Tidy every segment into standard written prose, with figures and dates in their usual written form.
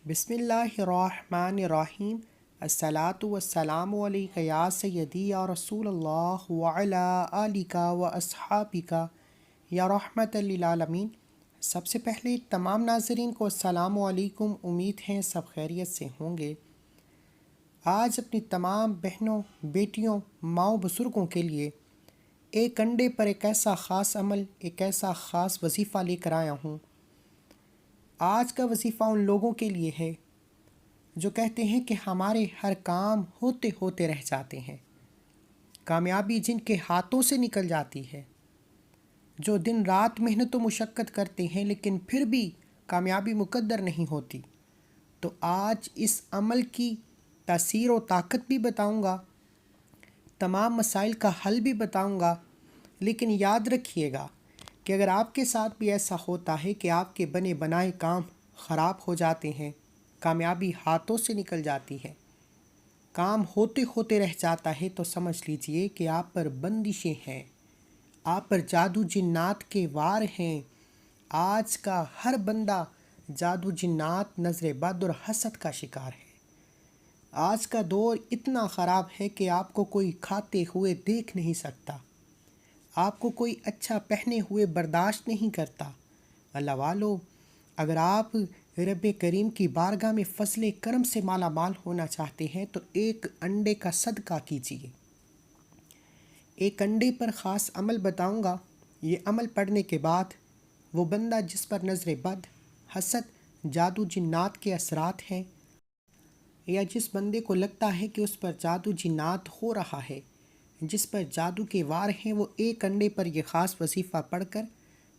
بسم اللہ الرحمن الرحیم۔ الصلاۃ والسلام علیک یا سیدی یا رسول اللہ وعلی آلک و اصحابک یا رحمت للعالمین۔ سب سے پہلے تمام ناظرین کو السلام علیکم، امید ہے سب خیریت سے ہوں گے۔ آج اپنی تمام بہنوں، بیٹیوں، ماؤں، بزرگوں کے لیے ایک انڈے پر ایک ایسا خاص عمل، ایک ایسا خاص وظیفہ لے کر آیا ہوں۔ آج کا وظیفہ ان لوگوں کے لیے ہے جو کہتے ہیں کہ ہمارے ہر کام ہوتے ہوتے رہ جاتے ہیں، کامیابی جن کے ہاتھوں سے نکل جاتی ہے، جو دن رات محنت و مشقت کرتے ہیں لیکن پھر بھی کامیابی مقدر نہیں ہوتی۔ تو آج اس عمل کی تاثیر و طاقت بھی بتاؤں گا، تمام مسائل کا حل بھی بتاؤں گا، لیکن یاد رکھیے گا کہ اگر آپ کے ساتھ بھی ایسا ہوتا ہے کہ آپ کے بنے بنائے کام خراب ہو جاتے ہیں، کامیابی ہاتھوں سے نکل جاتی ہے، کام ہوتے ہوتے رہ جاتا ہے، تو سمجھ لیجئے کہ آپ پر بندشیں ہیں، آپ پر جادو جنات کے وار ہیں۔ آج کا ہر بندہ جادو جنات، نظر بد اور حسد کا شکار ہے۔ آج کا دور اتنا خراب ہے کہ آپ کو کوئی کھاتے ہوئے دیکھ نہیں سکتا، آپ کو کوئی اچھا پہنے ہوئے برداشت نہیں کرتا۔ اللہ والو، اگر آپ رب کریم کی بارگاہ میں فضل کرم سے مالا مال ہونا چاہتے ہیں تو ایک انڈے کا صدقہ کیجیے۔ ایک انڈے پر خاص عمل بتاؤں گا۔ یہ عمل پڑھنے کے بعد وہ بندہ جس پر نظر بد، حسد، جادو جنات کے اثرات ہیں، یا جس بندے کو لگتا ہے کہ اس پر جادو جنات ہو رہا ہے، جس پر جادو کے وار ہیں، وہ ایک انڈے پر یہ خاص وظیفہ پڑھ کر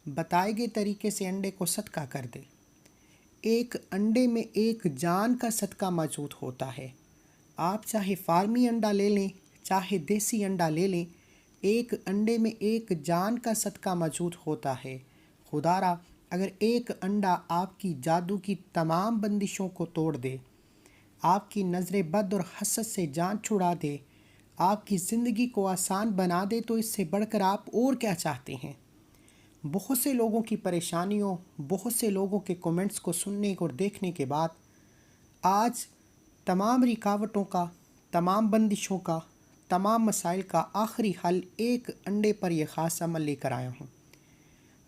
بتائے گئے طریقے سے انڈے کو صدقہ کر دے۔ ایک انڈے میں ایک جان کا صدقہ موجود ہوتا ہے۔ آپ چاہے فارمی انڈا لے لیں، چاہے دیسی انڈا لے لیں، ایک انڈے میں ایک جان کا صدقہ موجود ہوتا ہے۔ خدا را اگر ایک انڈا آپ کی جادو کی تمام بندشوں کو توڑ دے، آپ کی نظر بد اور حسد سے جان چھڑا دے، آپ کی زندگی کو آسان بنا دے، تو اس سے بڑھ کر آپ اور کیا چاہتے ہیں؟ بہت سے لوگوں کی پریشانیوں، بہت سے لوگوں کے کومنٹس کو سننے اور دیکھنے کے بعد آج تمام رکاوٹوں کا، تمام بندشوں کا، تمام مسائل کا آخری حل ایک انڈے پر یہ خاص عمل لے کر آیا ہوں۔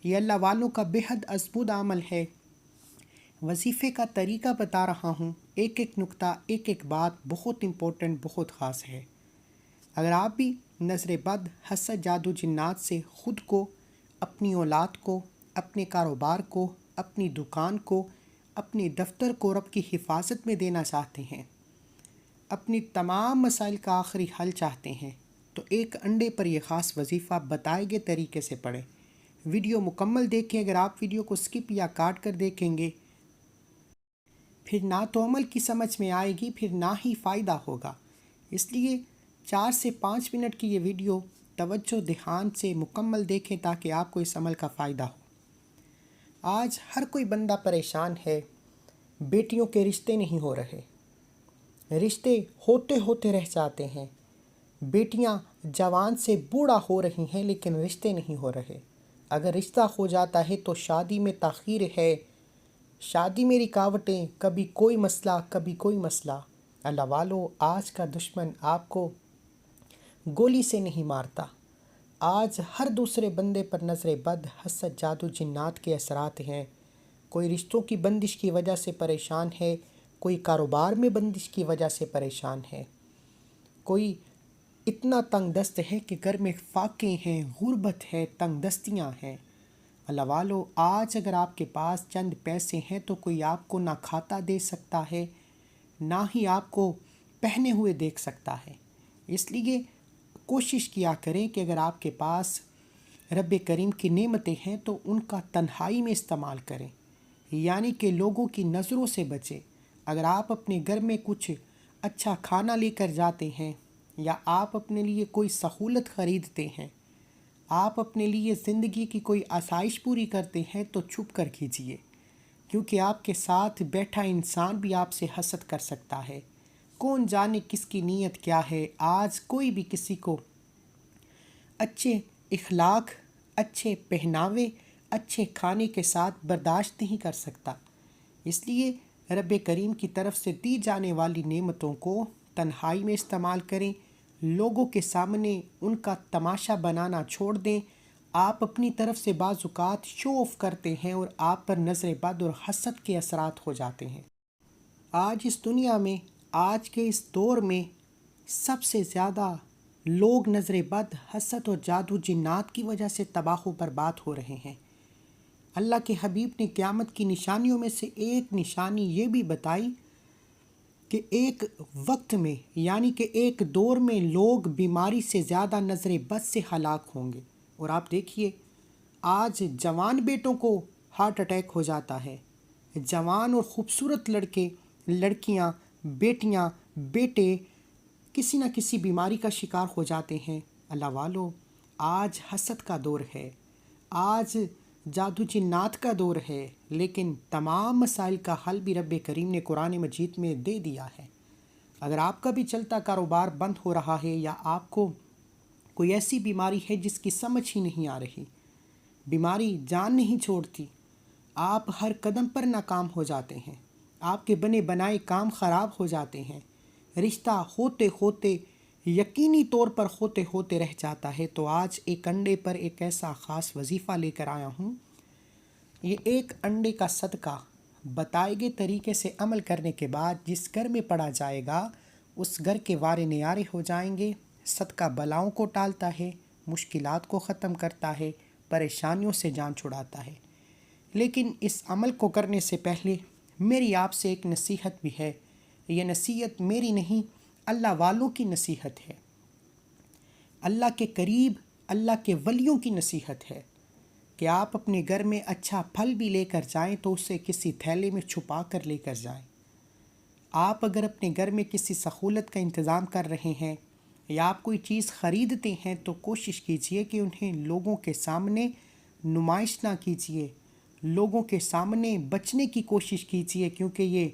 یہ اللہ والوں کا بے حد ازبودہ عمل ہے۔ وظیفے کا طریقہ بتا رہا ہوں، ایک ایک نقطہ، ایک ایک بات بہت امپورٹنٹ، بہت خاص ہے۔ اگر آپ بھی نظر بد، حسد، جادو جنات سے خود کو، اپنی اولاد کو، اپنے کاروبار کو، اپنی دکان کو، اپنے دفتر کو رب کی حفاظت میں دینا چاہتے ہیں، اپنی تمام مسائل کا آخری حل چاہتے ہیں، تو ایک انڈے پر یہ خاص وظیفہ بتائے گئے طریقے سے پڑھیں۔ ویڈیو مکمل دیکھیں۔ اگر آپ ویڈیو کو سکپ یا کاٹ کر دیکھیں گے، پھر نہ تو عمل کی سمجھ میں آئے گی، پھر نہ ہی فائدہ ہوگا۔ اس لیے 4 سے 5 منٹ کی یہ ویڈیو توجہ دھیان سے مکمل دیکھیں تاکہ آپ کو اس عمل کا فائدہ ہو۔ آج ہر کوئی بندہ پریشان ہے، بیٹیوں کے رشتے نہیں ہو رہے، رشتے ہوتے ہوتے رہ جاتے ہیں، بیٹیاں جوان سے بوڑھا ہو رہی ہیں لیکن رشتے نہیں ہو رہے۔ اگر رشتہ ہو جاتا ہے تو شادی میں تاخیر ہے، شادی میں رکاوٹیں، کبھی کوئی مسئلہ، کبھی کوئی مسئلہ۔ اللہ والو، آج کا دشمن آپ کو گولی سے نہیں مارتا، آج ہر دوسرے بندے پر نظر بد، حسد، جادو جنات کے اثرات ہیں۔ کوئی رشتوں کی بندش کی وجہ سے پریشان ہے، کوئی کاروبار میں بندش کی وجہ سے پریشان ہے، کوئی اتنا تنگ دست ہے کہ گھر میں فاقے ہیں، غربت ہے، تنگ دستیاں ہیں۔ اللہ والو، آج اگر آپ کے پاس چند پیسے ہیں تو کوئی آپ کو نہ کھاتا دے سکتا ہے، نہ ہی آپ کو پہنے ہوئے دیکھ سکتا ہے۔ اس لیے کوشش کیا کریں کہ اگر آپ کے پاس رب کریم کی نعمتیں ہیں تو ان کا تنہائی میں استعمال کریں، یعنی کہ لوگوں کی نظروں سے بچیں۔ اگر آپ اپنے گھر میں کچھ اچھا کھانا لے کر جاتے ہیں، یا آپ اپنے لیے کوئی سہولت خریدتے ہیں، آپ اپنے لیے زندگی کی کوئی آسائش پوری کرتے ہیں، تو چھپ کر کیجیے، کیونکہ آپ کے ساتھ بیٹھا انسان بھی آپ سے حسد کر سکتا ہے۔ کون جانے کس کی نیت کیا ہے۔ آج کوئی بھی کسی کو اچھے اخلاق، اچھے پہناوے، اچھے کھانے کے ساتھ برداشت نہیں کر سکتا۔ اس لیے رب کریم کی طرف سے دی جانے والی نعمتوں کو تنہائی میں استعمال کریں، لوگوں کے سامنے ان کا تماشا بنانا چھوڑ دیں۔ آپ اپنی طرف سے بعض اوقات شو آف کرتے ہیں اور آپ پر نظر بد اور حسد کے اثرات ہو جاتے ہیں۔ آج اس دنیا میں، آج کے اس دور میں سب سے زیادہ لوگ نظر بد، حسد اور جادو جنات کی وجہ سے تباہ و برباد ہو رہے ہیں۔ اللہ کے حبیب نے قیامت کی نشانیوں میں سے ایک نشانی یہ بھی بتائی کہ ایک وقت میں، یعنی کہ ایک دور میں، لوگ بیماری سے زیادہ نظر بد سے ہلاک ہوں گے۔ اور آپ دیکھیے آج جوان بیٹوں کو ہارٹ اٹیک ہو جاتا ہے، جوان اور خوبصورت لڑکے، لڑکیاں، بیٹیاں، بیٹے کسی نہ کسی بیماری کا شکار ہو جاتے ہیں۔ اللہ والو، آج حسد کا دور ہے، آج جادو جنات کا دور ہے، لیکن تمام مسائل کا حل بھی رب کریم نے قرآن مجید میں دے دیا ہے۔ اگر آپ کا بھی چلتا کاروبار بند ہو رہا ہے، یا آپ کو کوئی ایسی بیماری ہے جس کی سمجھ ہی نہیں آ رہی، بیماری جان نہیں چھوڑتی، آپ ہر قدم پر ناکام ہو جاتے ہیں، آپ کے بنے بنائے کام خراب ہو جاتے ہیں، رشتہ ہوتے ہوتے، یقینی طور پر ہوتے ہوتے رہ جاتا ہے، تو آج ایک انڈے پر ایک ایسا خاص وظیفہ لے کر آیا ہوں۔ یہ ایک انڈے کا صدقہ بتائے گئے طریقے سے عمل کرنے کے بعد جس گھر میں پڑا جائے گا، اس گھر کے وارے نیارے ہو جائیں گے۔ صدقہ بلاؤں کو ٹالتا ہے، مشکلات کو ختم کرتا ہے، پریشانیوں سے جان چھڑاتا ہے۔ لیکن اس عمل کو کرنے سے پہلے میری آپ سے ایک نصیحت بھی ہے۔ یہ نصیحت میری نہیں، اللہ والوں کی نصیحت ہے، اللہ کے قریب، اللہ کے ولیوں کی نصیحت ہے کہ آپ اپنے گھر میں اچھا پھل بھی لے کر جائیں تو اسے کسی تھیلے میں چھپا کر لے کر جائیں۔ آپ اگر اپنے گھر میں کسی سہولت کا انتظام کر رہے ہیں یا آپ کوئی چیز خریدتے ہیں تو کوشش کیجئے کہ انہیں لوگوں کے سامنے نمائش نہ کیجئے، لوگوں کے سامنے بچنے کی کوشش کیجئے، کیونکہ یہ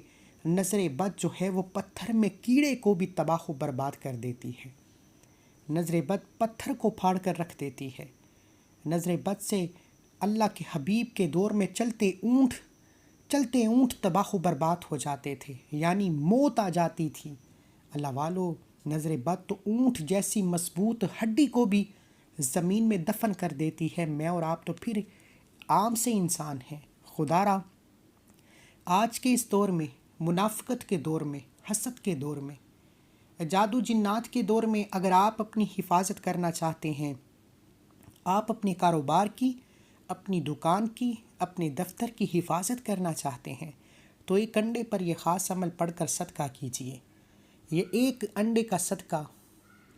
نظر بد جو ہے وہ پتھر میں کیڑے کو بھی تباہ و برباد کر دیتی ہے۔ نظر بد پتھر کو پھاڑ کر رکھ دیتی ہے۔ نظر بد سے اللہ کے حبیب کے دور میں چلتے اونٹ تباہ و برباد ہو جاتے تھے، یعنی موت آ جاتی تھی۔ اللہ والو، نظر بد تو اونٹ جیسی مضبوط ہڈی کو بھی زمین میں دفن کر دیتی ہے۔ میں اور آپ تو پھر عام سے انسان ہیں۔ خدا را، آج کے اس دور میں، منافقت کے دور میں، حسد کے دور میں، جادو جنات کے دور میں، اگر آپ اپنی حفاظت کرنا چاہتے ہیں، آپ اپنے کاروبار کی، اپنی دکان کی، اپنے دفتر کی حفاظت کرنا چاہتے ہیں، تو ایک انڈے پر یہ خاص عمل پڑھ کر صدقہ کیجیے۔ یہ ایک انڈے کا صدقہ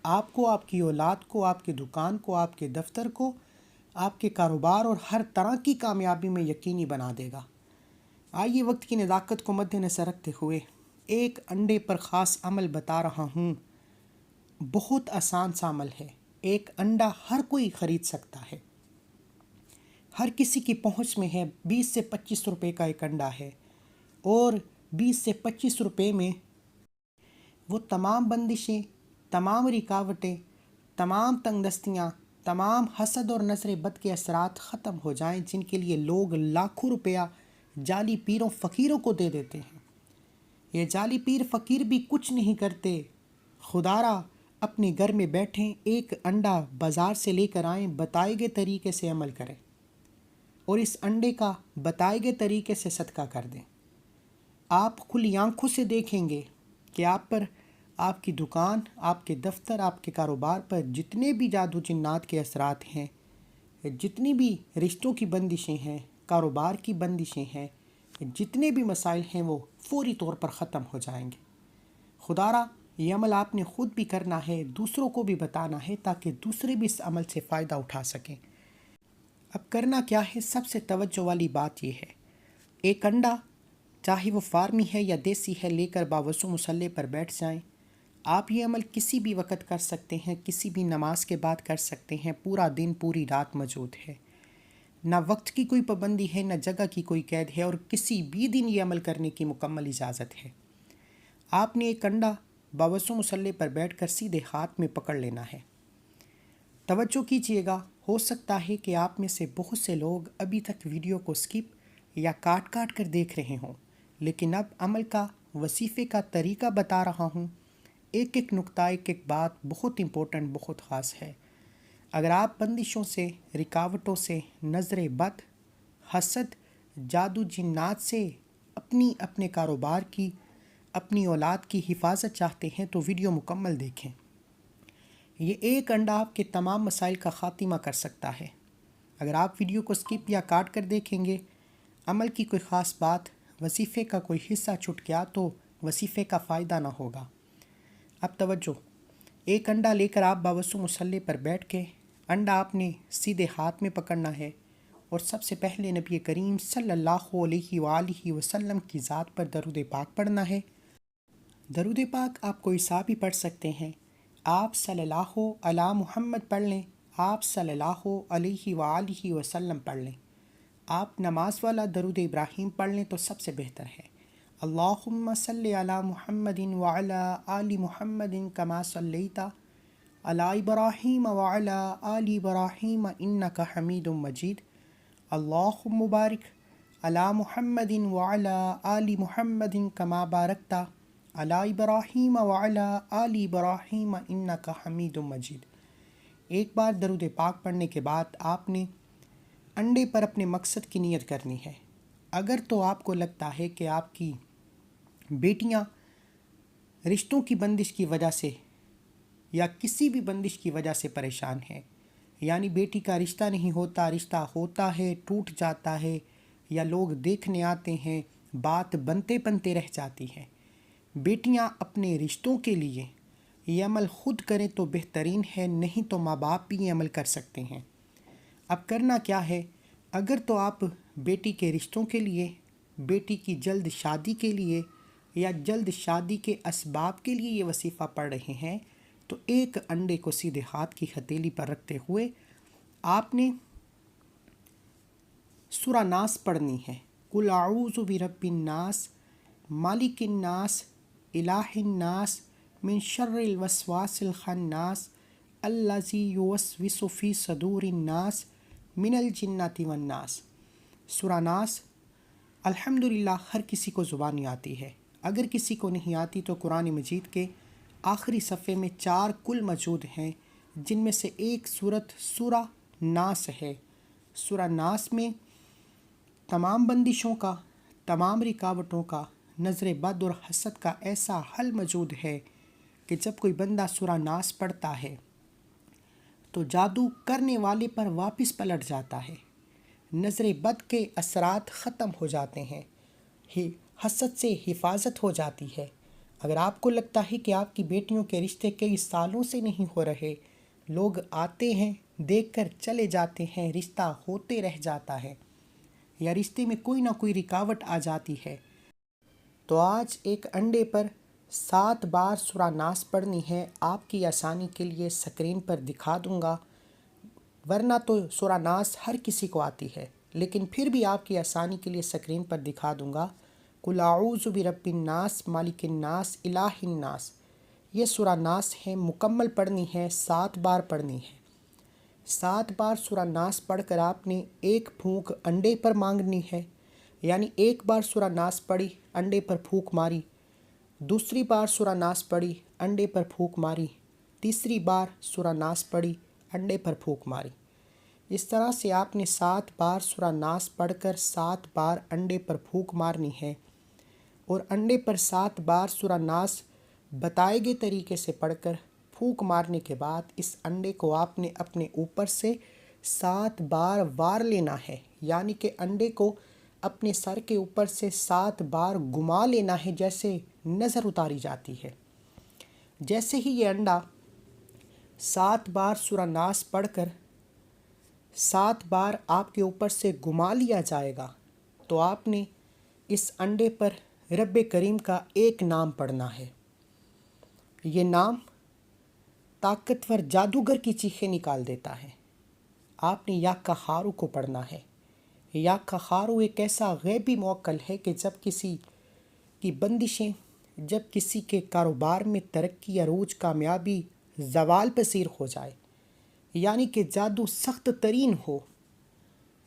آپ کو، آپ کی اولاد کو، آپ کی دکان کو، آپ کے دفتر کو، آپ کے کاروبار اور ہر طرح کی کامیابی میں یقینی بنا دے گا۔ آئیے وقت کی نزاکت کو مد نظر رکھتے ہوئے ایک انڈے پر خاص عمل بتا رہا ہوں۔ بہت آسان سا عمل ہے، ایک انڈا ہر کوئی خرید سکتا ہے، ہر کسی کی پہنچ میں ہے۔ 20 سے 25 روپے کا ایک انڈا ہے، اور 20 سے 25 روپے میں وہ تمام بندشیں، تمام رکاوٹیں، تمام تنگ دستیاں، تمام حسد اور نظر بد کے اثرات ختم ہو جائیں، جن کے لیے لوگ لاکھوں روپیہ جعلی پیروں فقیروں کو دے دیتے ہیں۔ یہ جعلی پیر فقیر بھی کچھ نہیں کرتے۔ خدا را، اپنے گھر میں بیٹھیں، ایک انڈا بازار سے لے کر آئیں، بتائے گئے طریقے سے عمل کریں، اور اس انڈے کا بتائے گئے طریقے سے صدقہ کر دیں۔ آپ کھلی آنکھوں سے دیکھیں گے کہ آپ پر، آپ کی دکان، آپ کے دفتر، آپ کے کاروبار پر جتنے بھی جادو جنات کے اثرات ہیں، جتنی بھی رشتوں کی بندشیں ہیں، کاروبار کی بندشیں ہیں، جتنے بھی مسائل ہیں، وہ فوری طور پر ختم ہو جائیں گے۔ خدا را، یہ عمل آپ نے خود بھی کرنا ہے، دوسروں کو بھی بتانا ہے، تاکہ دوسرے بھی اس عمل سے فائدہ اٹھا سکیں۔ اب کرنا کیا ہے؟ سب سے توجہ والی بات یہ ہے، ایک انڈا، چاہے وہ فارمی ہے یا دیسی ہے، لے کر باوضو مصلے پر بیٹھ جائیں۔ آپ یہ عمل کسی بھی وقت کر سکتے ہیں، کسی بھی نماز کے بعد کر سکتے ہیں، پورا دن، پوری رات موجود ہے۔ نہ وقت کی کوئی پابندی ہے، نہ جگہ کی کوئی قید ہے، اور کسی بھی دن یہ عمل کرنے کی مکمل اجازت ہے۔ آپ نے ایک انڈا باوضو مصلے پر بیٹھ کر سیدھے ہاتھ میں پکڑ لینا ہے۔ توجہ کیجیے گا، ہو سکتا ہے کہ آپ میں سے بہت سے لوگ ابھی تک ویڈیو کو سکپ یا کاٹ کر دیکھ رہے ہوں، لیکن اب عمل کا وظیفے کا طریقہ بتا رہا ہوں۔ ایک ایک نقطہ، ایک ایک بات بہت امپورٹنٹ، بہت خاص ہے۔ اگر آپ بندشوں سے، رکاوٹوں سے، نظر بد، حسد، جادو جنات سے اپنے کاروبار کی، اپنی اولاد کی حفاظت چاہتے ہیں تو ویڈیو مکمل دیکھیں۔ یہ ایک انڈا آپ کے تمام مسائل کا خاتمہ کر سکتا ہے۔ اگر آپ ویڈیو کو سکپ یا کاٹ کر دیکھیں گے، عمل کی کوئی خاص بات، وظیفے کا کوئی حصہ چھوٹ گیا تو وظیفے کا فائدہ نہ ہوگا۔ اب توجہ، ایک انڈا لے کر آپ باوضو مصلی پر بیٹھ کے انڈا آپ نے سیدھے ہاتھ میں پکڑنا ہے اور سب سے پہلے نبی کریم صلی اللہ علیہ وآلہ وسلم کی ذات پر درود پاک پڑھنا ہے۔ درود پاک آپ کوئی سا بھی پڑھ سکتے ہیں۔ آپ صلی اللہ علی محمد پڑھ لیں، آپ صلی اللہ علیہ وآلہ وسلم پڑھ لیں۔ آپ نماز والا درود ابراہیم پڑھ لیں تو سب سے بہتر ہے۔ اللہم صلی علی محمد وعلی آل محمد کما صلیت علی ابراہیم وعلی آل ابراہیم انک حمید مجید۔ اللہم بارک علی محمد وعلی آل محمد کما بارکت علی ابراہیم وعلی آل ابراہیم انک حمید مجید۔ ایک بار درود پاک پڑھنے کے بعد آپ نے انڈے پر اپنے مقصد کی نیت کرنی ہے۔ اگر تو آپ کو لگتا ہے کہ آپ کی بیٹیاں رشتوں کی بندش کی وجہ سے یا کسی بھی بندش کی وجہ سے پریشان ہیں، یعنی بیٹی کا رشتہ نہیں ہوتا، رشتہ ہوتا ہے ٹوٹ جاتا ہے، یا لوگ دیکھنے آتے ہیں بات بنتے بنتے رہ جاتی ہے، بیٹیاں اپنے رشتوں کے لیے یہ عمل خود کریں تو بہترین ہے، نہیں تو ماں باپ بھی یہ عمل کر سکتے ہیں۔ اب کرنا کیا ہے؟ اگر تو آپ بیٹی کے رشتوں کے لیے، بیٹی کی جلد شادی کے لیے یا جلد شادی کے اسباب کے لیے یہ وظیفہ پڑھ رہے ہیں تو ایک انڈے کو سیدھے ہاتھ کی ہتھیلی پر رکھتے ہوئے آپ نے سورہ ناس پڑھنی ہے۔ قل اعوذ برب الناس مالک الناس الہ الناس من شر الوسواس الخناس الذی یوسوس فی صدور الناس من الجنۃ والناس۔ سورہ ناس الحمدللہ ہر کسی کو زبانی آتی ہے، اگر کسی کو نہیں آتی تو قرآن مجید کے آخری صفحے میں 4 کل موجود ہیں، جن میں سے ایک صورت سورہ ناس ہے۔ سورہ ناس میں تمام بندشوں کا، تمام رکاوٹوں کا، نظر بد اور حسد کا ایسا حل موجود ہے کہ جب کوئی بندہ سورہ ناس پڑھتا ہے تو جادو کرنے والے پر واپس پلٹ جاتا ہے، نظر بد کے اثرات ختم ہو جاتے ہیں، حسد سے حفاظت ہو جاتی ہے۔ اگر آپ کو لگتا ہے کہ آپ کی بیٹیوں کے رشتے کئی سالوں سے نہیں ہو رہے، لوگ آتے ہیں دیکھ کر چلے جاتے ہیں، رشتہ ہوتے رہ جاتا ہے، یا رشتے میں کوئی نہ کوئی رکاوٹ آ جاتی ہے، تو آج ایک انڈے پر 7 بار سورہ ناس پڑھنی ہے۔ آپ کی آسانی کے لیے سکرین پر دکھا دوں گا، ورنہ تو سورہ ناس ہر کسی کو آتی ہے، لیکن پھر بھی آپ کی آسانی کے لیے سکرین پر دکھا دوں گا۔ قل اعوذ برب الناس مالک الناس الہ الناس، یہ سورہ ناس ہے، مکمل پڑھنی ہے، 7 بار پڑھنی ہے۔ 7 بار سورہ ناس پڑھ کر آپ نے ایک پھونک انڈے پر مانگنی ہے، یعنی ایک بار سورہ ناس پڑھی، انڈے پر پھونک ماری، دوسری بار سورہ ناس پڑھی، انڈے پر پھونک ماری، تیسری بار سورہ ناس پڑھی، انڈے پر پھونک ماری۔ اس طرح سے آپ نے 7 بار سورہ ناس پڑھ کر 7 بار انڈے پر پھونک مارنی ہے، اور انڈے پر 7 بار سورہ ناس بتائے گئے طریقے سے پڑھ کر پھونک مارنے کے بعد اس انڈے کو آپ نے اپنے اوپر سے 7 بار وار لینا ہے، یعنی کہ انڈے کو اپنے سر کے اوپر سے 7 بار گھما لینا ہے، جیسے نظر اتاری جاتی ہے۔ جیسے ہی یہ انڈا 7 بار سورہ ناس پڑھ کر 7 بار آپ کے اوپر سے گھما لیا جائے گا تو آپ نے اس انڈے پر رب کریم کا ایک نام پڑھنا ہے۔ یہ نام طاقتور جادوگر کی چیخیں نکال دیتا ہے۔ آپ نے یا قہارو کو پڑھنا ہے۔ یا قہارو ایک ایسا غیبی موکل ہے کہ جب کسی کی بندشیں، جب کسی کے کاروبار میں ترقی، عروج، کامیابی زوال پذیر ہو جائے، یعنی کہ جادو سخت ترین ہو،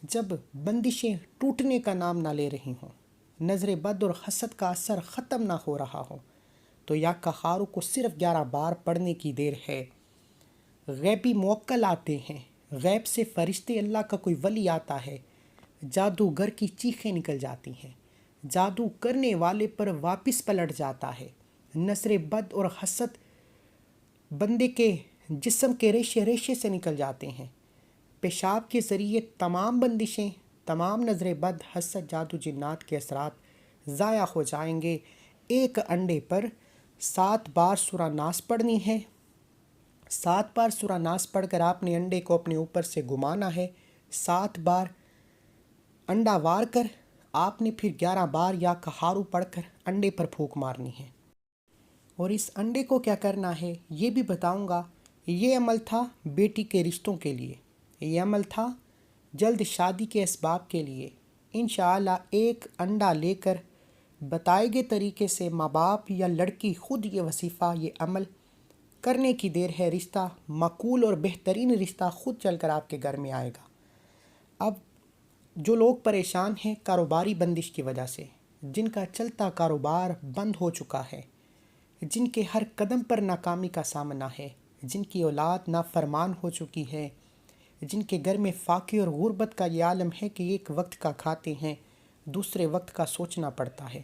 جب بندشیں ٹوٹنے کا نام نہ لے رہی ہوں، نظر بد اور حسد کا اثر ختم نہ ہو رہا ہو تو یا قہار کو صرف 11 بار پڑھنے کی دیر ہے۔ غیبی موکل آتے ہیں، غیب سے فرشتے اللہ کا کوئی ولی آتا ہے، جادوگر کی چیخیں نکل جاتی ہیں، جادو کرنے والے پر واپس پلٹ جاتا ہے۔ نظر بد اور حسد بندے کے جسم کے ریشے ریشے سے نکل جاتے ہیں۔ پیشاب کے ذریعے تمام بندشیں، تمام نظر بد، حسد، جادو، جنات کے اثرات ضائع ہو جائیں گے۔ ایک انڈے پر 7 بار سورہ ناس پڑھنی ہے۔ 7 بار سورہ ناس پڑھ کر آپ نے انڈے کو اپنے اوپر سے گھمانا ہے۔ 7 بار انڈا وار کر آپ نے پھر 11 بار یا قہار پڑھ کر انڈے پر پھونک مارنی ہے۔ اور اس انڈے کو کیا کرنا ہے یہ بھی بتاؤں گا۔ یہ عمل تھا بیٹی کے رشتوں کے لیے، یہ عمل تھا جلد شادی کے اسباب کے لیے۔ انشاءاللہ ایک انڈا لے کر بتائے گئے طریقے سے ماں باپ یا لڑکی خود یہ وظیفہ، یہ عمل کرنے کی دیر ہے۔ رشتہ معقول اور بہترین رشتہ خود چل کر آپ کے گھر میں آئے گا۔ اب جو لوگ پریشان ہیں کاروباری بندش کی وجہ سے، جن کا چلتا کاروبار بند ہو چکا ہے، جن کے ہر قدم پر ناکامی کا سامنا ہے، جن کی اولاد نافرمان ہو چکی ہے، جن کے گھر میں فاقے اور غربت کا یہ عالم ہے کہ ایک وقت کا کھاتے ہیں، دوسرے وقت کا سوچنا پڑتا ہے۔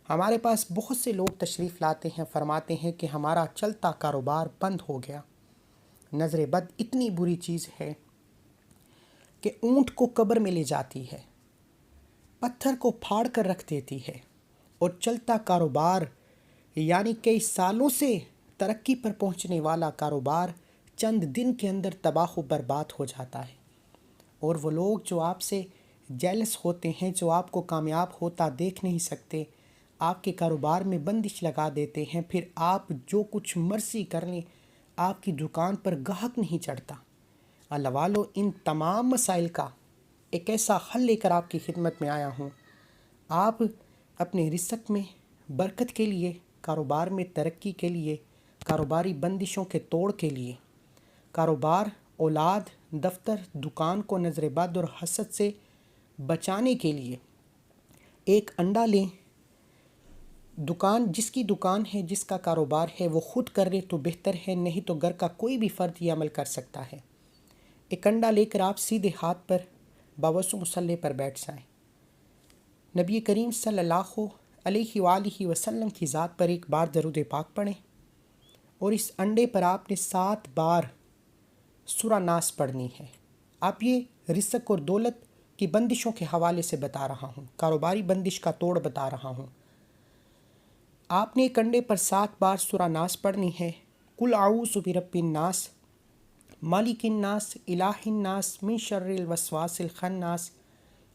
ہمارے پاس بہت سے لوگ تشریف لاتے ہیں، فرماتے ہیں کہ ہمارا چلتا کاروبار بند ہو گیا۔ نظر بد اتنی بری چیز ہے کہ اونٹ کو قبر میں لے جاتی ہے، پتھر کو پھاڑ کر رکھ دیتی ہے، اور چلتا کاروبار یعنی کئی سالوں سے ترقی پر پہنچنے والا کاروبار چند دن کے اندر تباہ و برباد ہو جاتا ہے۔ اور وہ لوگ جو آپ سے جیلس ہوتے ہیں، جو آپ کو کامیاب ہوتا دیکھ نہیں سکتے، آپ کے کاروبار میں بندش لگا دیتے ہیں، پھر آپ جو کچھ مرضی کر لیں آپ کی دکان پر گاہک نہیں چڑھتا۔ اللہ والو، ان تمام مسائل کا ایک ایسا حل لے کر آپ کی خدمت میں آیا ہوں۔ آپ اپنے رزق میں برکت کے لیے، کاروبار میں ترقی کے لیے، کاروباری بندشوں کے توڑ کے لیے، کاروبار، اولاد، دفتر، دکان کو نظر بد اور حسد سے بچانے کے لیے ایک انڈا لیں۔ جس کی دکان ہے، جس کا کاروبار ہے، وہ خود کر لے تو بہتر ہے، نہیں تو گھر کا کوئی بھی فرد یہ عمل کر سکتا ہے۔ ایک انڈا لے کر آپ سیدھے ہاتھ پر باوضو مصلی پر بیٹھ جائیں۔ نبی کریم صلی اللہ علیہ وآلہ وسلم کی ذات پر ایک بار درود پاک پڑھیں، اور اس انڈے پر آپ نے 7 بار سورہ ناس پڑھنی ہے۔ آپ یہ رزق اور دولت کی بندشوں کے حوالے سے بتا رہا ہوں، کاروباری بندش کا توڑ بتا رہا ہوں۔ آپ نے ایک انڈے پر 7 بار سورہ ناس پڑھنی ہے۔ قل اعوذ برب الناس، مالک الناس، الہ الناس، من شر الوسواس الخناس،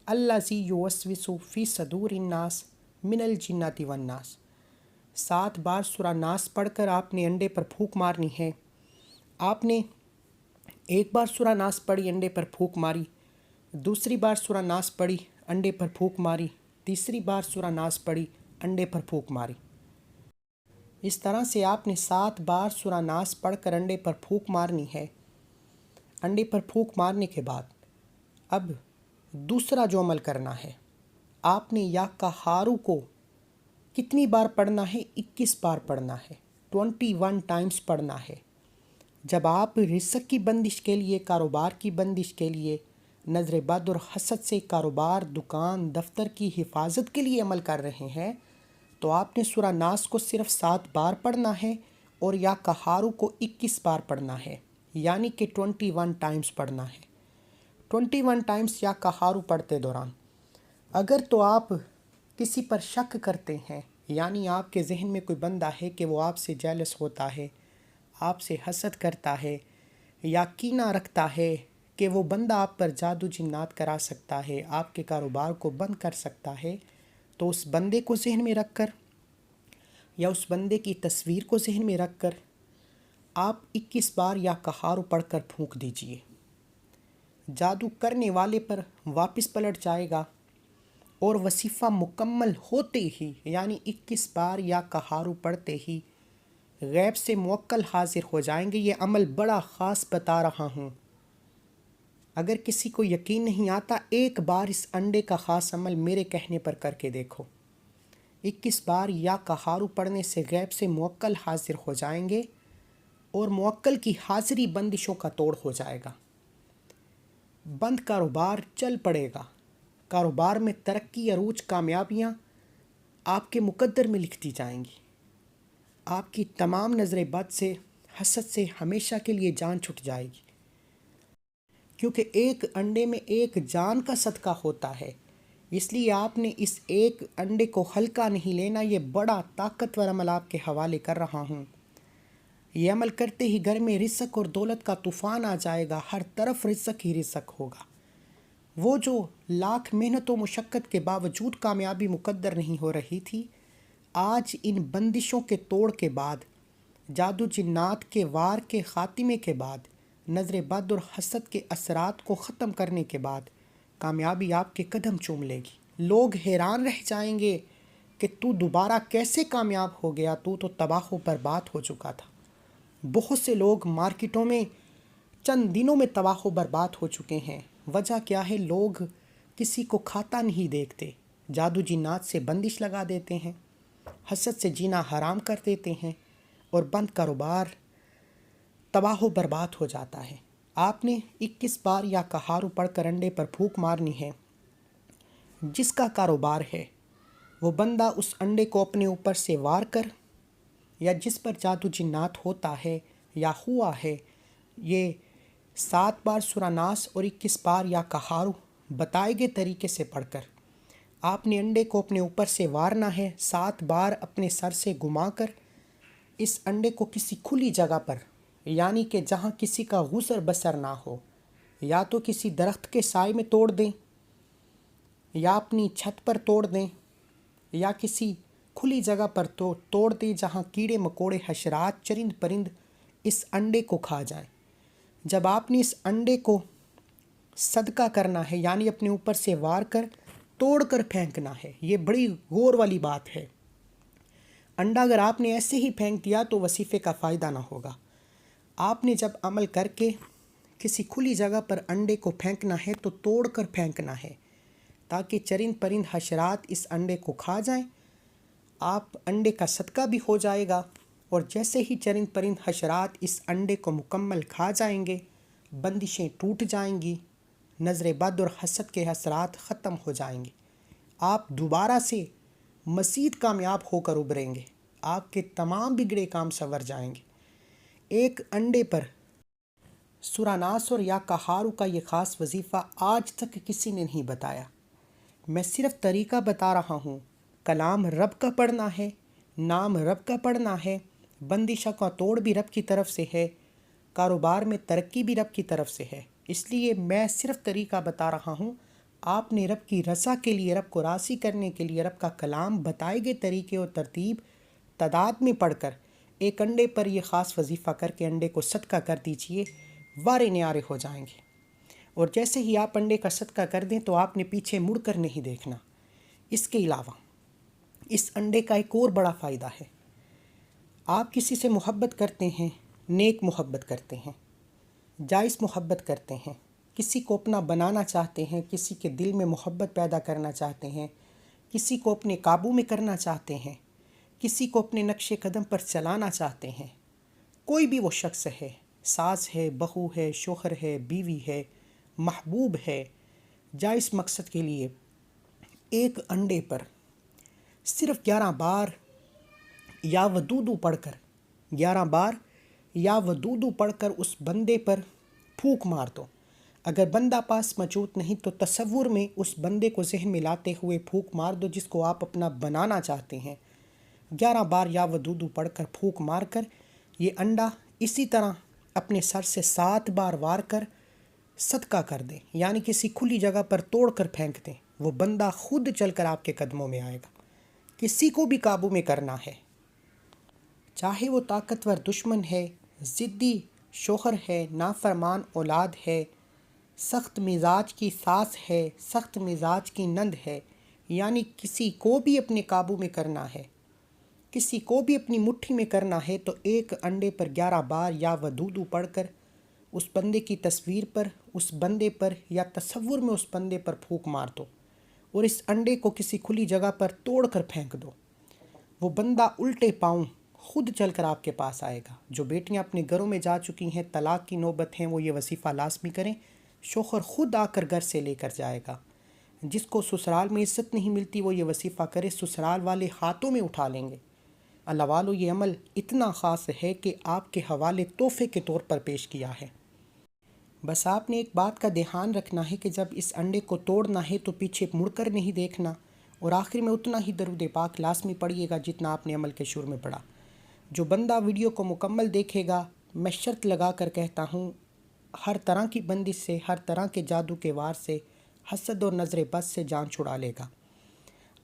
الذی یوسوس فی صدور الناس من الجنۃ والناس۔ 7 بار سورہ ناس پڑھ کر آپ نے انڈے پر پھونک مارنی ہے۔ آپ نے ایک بار سورہ ناس پڑھی، انڈے پر پھونک ماری، دوسری بار سورہ ناس پڑھی، انڈے پر پھونک ماری، تیسری بار سورہ ناس پڑھی، انڈے پر پھونک ماری۔ اس طرح سے آپ نے 7 بار سورہ ناس پڑھ کر انڈے پر پھونک مارنی ہے۔ انڈے پر پھونک مارنے کے بعد اب دوسرا جو عمل کرنا ہے، آپ نے یا قہارو کو کتنی بار پڑھنا ہے؟ 21 بار پڑھنا ہے، 21 ٹائمز پڑھنا ہے۔ جب آپ رزق کی بندش کے لیے، کاروبار کی بندش کے لیے، نظر بد اور حسد سے کاروبار، دکان، دفتر کی حفاظت کے لیے عمل کر رہے ہیں، تو آپ نے سورہ ناس کو صرف 7 بار پڑھنا ہے، اور یا قہارو کو 21 بار پڑھنا ہے، یعنی کہ 21 ٹائمز پڑھنا ہے۔ 21 ٹائمز یا قہارو پڑھتے دوران اگر تو آپ کسی پر شک کرتے ہیں، یعنی آپ کے ذہن میں کوئی بندہ ہے کہ وہ آپ سے جیلس ہوتا ہے، آپ سے حسد کرتا ہے، یا کینہ رکھتا ہے کہ وہ بندہ آپ پر جادو جنات کرا سکتا ہے، آپ کے کاروبار کو بند کر سکتا ہے، تو اس بندے کو ذہن میں رکھ کر یا اس بندے کی تصویر کو ذہن میں رکھ کر آپ 21 بار یا قہارو پڑھ کر پھونک دیجئے۔ جادو کرنے والے پر واپس پلٹ جائے گا، اور وظیفہ مکمل ہوتے ہی، یعنی 21 بار یا قہارو پڑھتے ہی غیب سے موکل حاضر ہو جائیں گے۔ یہ عمل بڑا خاص بتا رہا ہوں، اگر کسی کو یقین نہیں آتا ایک بار اس انڈے کا خاص عمل میرے کہنے پر کر کے دیکھو۔ 21 بار یا کہارو پڑھنے سے غیب سے موکل حاضر ہو جائیں گے اور موکل کی حاضری بندشوں کا توڑ ہو جائے گا۔ بند کاروبار چل پڑے گا۔ کاروبار میں ترقی، عروج، کامیابیاں آپ کے مقدر میں لکھ دی جائیں گی۔ آپ کی تمام نظر بد سے، حسد سے ہمیشہ کے لیے جان چھٹ جائے گی، کیونکہ ایک انڈے میں ایک جان کا صدقہ ہوتا ہے۔ اس لیے آپ نے اس ایک انڈے کو ہلکا نہیں لینا۔ یہ بڑا طاقتور عمل آپ کے حوالے کر رہا ہوں۔ یہ عمل کرتے ہی گھر میں رزق اور دولت کا طوفان آ جائے گا۔ ہر طرف رزق ہی رزق ہوگا۔ وہ جو لاکھ محنت و مشقت کے باوجود کامیابی مقدر نہیں ہو رہی تھی، آج ان بندشوں کے توڑ کے بعد، جادو جنات کے وار کے خاتمے کے بعد، نظر بد اور حسد کے اثرات کو ختم کرنے کے بعد کامیابی آپ کے قدم چوم لے گی۔ لوگ حیران رہ جائیں گے کہ تو دوبارہ کیسے کامیاب ہو گیا، تو تباہ و برباد ہو چکا تھا۔ بہت سے لوگ مارکیٹوں میں چند دنوں میں تباہ و برباد ہو چکے ہیں۔ وجہ کیا ہے؟ لوگ کسی کو کھاتا نہیں دیکھتے، جادو جنات سے بندش لگا دیتے ہیں، حسد سے جینا حرام کر دیتے ہیں، اور بند کاروبار تباہ و برباد ہو جاتا ہے۔ آپ نے 21 بار یا کہارو پڑھ کر انڈے پر پھونک مارنی ہے۔ جس کا کاروبار ہے وہ بندہ اس انڈے کو اپنے اوپر سے وار کر، یا جس پر جادو جنات ہوتا ہے یا ہوا ہے، یہ 7 بار سورہ ناس اور 21 بار یا کہارو بتائے گئے طریقے سے پڑھ کر آپ نے انڈے کو اپنے اوپر سے وارنا ہے۔ 7 بار اپنے سر سے گھما کر اس انڈے کو کسی کھلی جگہ پر، یعنی کہ جہاں کسی کا غسر بسر نہ ہو، یا تو کسی درخت کے سائے میں توڑ دیں، یا اپنی چھت پر توڑ دیں، یا کسی کھلی جگہ پر توڑ دیں جہاں کیڑے مکوڑے، حشرات، چرند پرند اس انڈے کو کھا جائیں۔ جب آپ نے اس انڈے کو صدقہ کرنا ہے، یعنی اپنے اوپر سے وار کر توڑ کر پھینکنا ہے۔ یہ بڑی غور والی بات ہے۔ انڈا اگر آپ نے ایسے ہی پھینک دیا تو وظیفے کا فائدہ نہ ہوگا۔ آپ نے جب عمل کر کے کسی کھلی جگہ پر انڈے کو پھینکنا ہے تو توڑ کر پھینکنا ہے، تاکہ چرند پرند حشرات اس انڈے کو کھا جائیں۔ آپ انڈے کا صدقہ بھی ہو جائے گا، اور جیسے ہی چرند پرند حشرات اس انڈے کو مکمل کھا جائیں گے، بندشیں ٹوٹ جائیں گی، نظر بد اور حسد کے اثرات ختم ہو جائیں گے۔ آپ دوبارہ سے مزید کامیاب ہو کر ابھریں گے۔ آپ کے تمام بگڑے کام سنور جائیں گے۔ ایک انڈے پر سورہ ناس اور یا کہارو کا یہ خاص وظیفہ آج تک کسی نے نہیں بتایا۔ میں صرف طریقہ بتا رہا ہوں۔ کلام رب کا پڑھنا ہے، نام رب کا پڑھنا ہے، بندشوں کا توڑ بھی رب کی طرف سے ہے، کاروبار میں ترقی بھی رب کی طرف سے ہے۔ اس لیے میں صرف طریقہ بتا رہا ہوں۔ آپ نے رب کی رضا کے لیے، رب کو راضی کرنے کے لیے رب کا کلام بتائے گئے طریقے اور ترتیب تعداد میں پڑھ کر ایک انڈے پر یہ خاص وظیفہ کر کے انڈے کو صدقہ کر دیجئے، وارے نیارے ہو جائیں گے۔ اور جیسے ہی آپ انڈے کا صدقہ کر دیں تو آپ نے پیچھے مڑ کر نہیں دیکھنا۔ اس کے علاوہ اس انڈے کا ایک اور بڑا فائدہ ہے۔ آپ کسی سے محبت کرتے ہیں، نیک محبت کرتے ہیں، جائز محبت کرتے ہیں، کسی کو اپنا بنانا چاہتے ہیں، کسی کے دل میں محبت پیدا کرنا چاہتے ہیں، کسی کو اپنے قابو میں کرنا چاہتے ہیں، کسی کو اپنے نقش قدم پر چلانا چاہتے ہیں، کوئی بھی وہ شخص ہے، ساس ہے، بہو ہے، شوہر ہے، بیوی ہے، محبوب ہے، جائز مقصد کے لیے ایک انڈے پر صرف 11 بار یا ودودو پڑھ کر 11 بار یا ودودو پڑھ کر اس بندے پر پھونک مار دو۔ اگر بندہ پاس موجود نہیں تو تصور میں اس بندے کو ذہن میں لاتے ہوئے پھونک مار دو جس کو آپ اپنا بنانا چاہتے ہیں۔ 11 بار یا ودودو پڑھ کر پھونک مار کر یہ انڈا اسی طرح اپنے سر سے 7 بار وار کر صدقہ کر دیں، یعنی کسی کھلی جگہ پر توڑ کر پھینک دیں۔ وہ بندہ خود چل کر آپ کے قدموں میں آئے گا۔ کسی کو بھی قابو میں کرنا ہے، چاہے وہ طاقتور دشمن ہے، ضدی شوہر ہے، نافرمان اولاد ہے، سخت مزاج کی ساس ہے، سخت مزاج کی نند ہے، یعنی کسی کو بھی اپنے قابو میں کرنا ہے، کسی کو بھی اپنی مٹھی میں کرنا ہے تو ایک انڈے پر 11 بار یا ودودو پڑھ کر اس بندے کی تصویر پر، اس بندے پر یا تصور میں اس بندے پر پھونک مار دو اور اس انڈے کو کسی کھلی جگہ پر توڑ کر پھینک دو۔ وہ بندہ الٹے پاؤں خود چل کر آپ کے پاس آئے گا۔ جو بیٹیاں اپنے گھروں میں جا چکی ہیں، طلاق کی نوبت ہیں، وہ یہ وظیفہ لازمی کریں۔ شوہر خود آ کر گھر سے لے کر جائے گا۔ جس کو سسرال میں عزت نہیں ملتی وہ یہ وظیفہ کرے، سسرال والے ہاتھوں میں اٹھا لیں گے۔ اللہ والو، یہ عمل اتنا خاص ہے کہ آپ کے حوالے تحفے کے طور پر پیش کیا ہے۔ بس آپ نے ایک بات کا دھیان رکھنا ہے کہ جب اس انڈے کو توڑنا ہے تو پیچھے مڑ کر نہیں دیکھنا، اور آخر میں اتنا ہی درود پاک لازمی پڑھیے گا جتنا آپ نے عمل کے شروع میں پڑھا۔ جو بندہ ویڈیو کو مکمل دیکھے گا، میں شرط لگا کر کہتا ہوں، ہر طرح کی بندش سے، ہر طرح کے جادو کے وار سے، حسد اور نظر بد سے جان چھڑا لے گا۔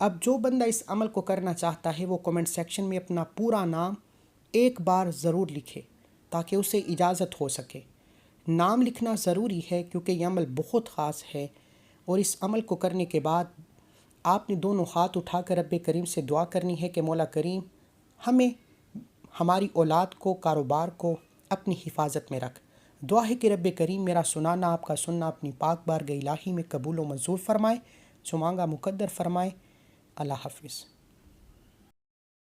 اب جو بندہ اس عمل کو کرنا چاہتا ہے وہ کمنٹ سیکشن میں اپنا پورا نام ایک بار ضرور لکھے تاکہ اسے اجازت ہو سکے۔ نام لکھنا ضروری ہے کیونکہ یہ عمل بہت خاص ہے، اور اس عمل کو کرنے کے بعد آپ نے دونوں ہاتھ اٹھا کر رب کریم سے دعا کرنی ہے کہ مولا کریم ہمیں، ہماری اولاد کو، کاروبار کو اپنی حفاظت میں رکھ۔ دعا ہے کہ رب کریم میرا سنانا، آپ کا سننا اپنی پاک بارگاہ الہی میں قبول و منظور فرمائے، جو مانگا مقدر فرمائے۔ اللہ حافظ۔